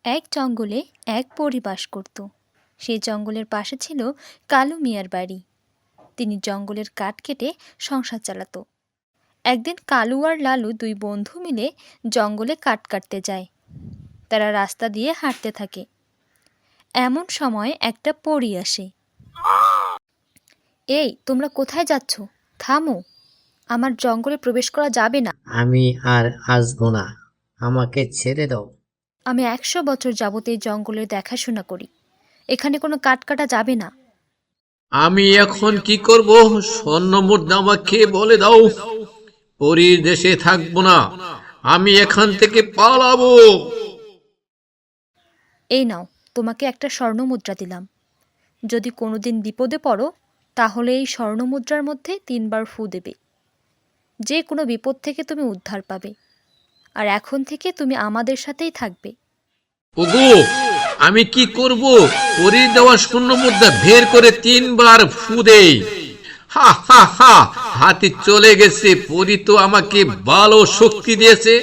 এক জঙ্গলে এক পরী বাস করত। সেই জঙ্গলের পাশে ছিল কালু মিয়ার বাড়ি। তিনি জঙ্গলের কাঠ কেটে সংসার চালাতো। একদিন কালু আর লালু দুই বন্ধু মিলে জঙ্গলে কাঠ কাটতে যায়। তারা রাস্তা দিয়ে হাঁটতে থাকে। এমন সময় একটা পরী আসে। এই, তোমরা কোথায় যাচ্ছ? থামো, আমার জঙ্গলে প্রবেশ করা যাবে না। আমি আর আসবো না, আমাকে ছেড়ে দাও। আমি 100 বছর যাবত এই জঙ্গলের দেখাশোনা করি। এখানে কোনো কাঠ কাটা যাবে না। আমি এখন কি করব? স্বর্ণ মুদ্রা আমাকে বলে দাও। পরীর দেশে থাকবো না, আমি এখান থেকে পালাবো। এই নাও, তোমাকে একটা স্বর্ণমুদ্রা দিলাম। যদি কোনোদিন বিপদে পড়ো তাহলে এই স্বর্ণমুদ্রার মধ্যে 3 বার ফু দেবে। যে কোনো বিপদ থেকে তুমি উদ্ধার পাবে। আর এখন থেকে তুমি আমাদের সাথেই থাকবে। ওগো, আমি কি করব? পরীর দেওয়া স্বর্ণ মুদ্রা বের করে 3 বার ফু দেই। হা হা হা, হাতে চলে গেছে। পরী তো আমাকে ভালো শক্তি দিয়েছে,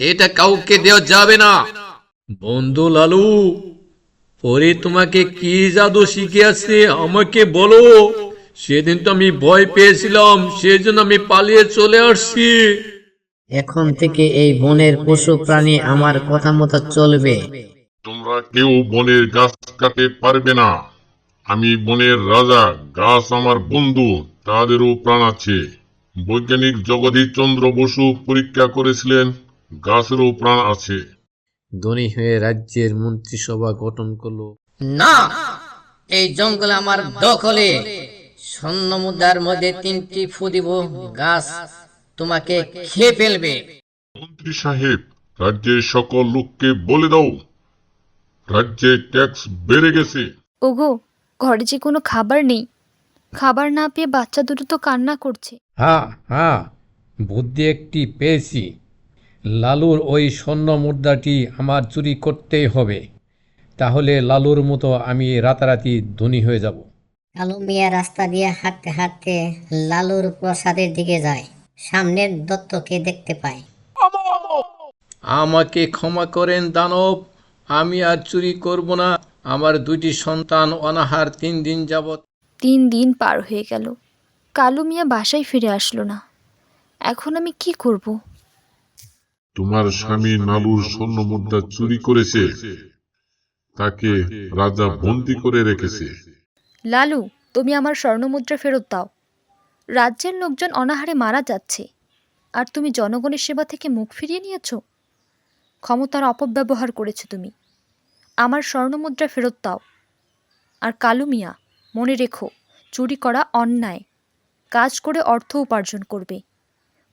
এটা কাউকে দেওয়া যাবে না। বন্ধু লালু, পরী তোমাকে কি জাদু শিখিয়েছে আমাকে বলো। সেদিন তো আমি ভয় পেয়েছিলাম, সেজন্য আমি পালিয়ে চলে আসছি। এখন থেকে এই বনের পশু প্রাণী আমার কথা মতো চলবে। তোমরা কেউ বনের গাছ কাটতে পারবে না। আমি বনের রাজা, গাছ আমার বন্ধু, তাদেরও প্রাণ আছে। বৈজ্ঞানিক জগদীশচন্দ্র বসু পরীক্ষা করেছিলেন, গাছেরও প্রাণ আছে। ধনী হয়ে রাজ্যের মন্ত্রিসভা গঠন করলো। না, এই জঙ্গল আমার দখলে। স্বর্ণ মুদ্রার মধ্যে 3টি ফু দিব, গাছ তোমাকে খেয়ে ফেলবে। মন্ত্রী সাহেব, রাজ্যের সকল লোককে বলে দাও, রাজ্যে ট্যাক্স বেড়ে গেছে। ওগো, ঘরে যে কোনো খাবার নেই। খাবার না পেয়ে বাচ্চা দুটো তো কান্না করছে। হ্যাঁ হ্যাঁ, বুদ্ধি একটি পেয়েছি। লালুর ওই স্বর্ণ মুদ্রাটি আমার চুরি করতেই হবে। তাহলে লালুর মতো আমি রাতারাতি ধনী হয়ে যাব। কালু মিয়া রাস্তা দিয়ে হাঁটতে হাঁটতে লালুর প্রাসাদের দিকে যায়। সামনের দত্তকে দেখতে পায়। আমাকে ক্ষমা করেন দানব, আমি আর চুরি করব না। আমার 2টি সন্তান অনাহার 3 দিন যাবত। 3 দিন পার হয়ে গেল, কালু মিয়া বাসায় ফিরে আসলো না। এখন আমি কি করব? তোমার স্বামী নালুর স্বর্ণ মুদ্রা চুরি করেছে, তাকে রাজা বন্দী করে রেখেছে। লালু, তুমি আমার স্বর্ণমুদ্রা ফেরত দাও। রাজ্যের লোকজন অনাহারে মারা যাচ্ছে, আর তুমি জনগণের সেবা থেকে মুখ ফিরিয়ে নিয়েছো। ক্ষমতার অপব্যবহার করেছো তুমি। আমার স্বর্ণমুদ্রা ফেরত দাও। আর কালু মিয়া, মনে রেখো, চুরি করা অন্যায়। কাজ করে অর্থ উপার্জন করবে।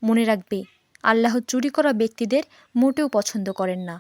মনে রাখবে, আল্লাহ চুরি করা ব্যক্তিদের মোটেও পছন্দ করেন না।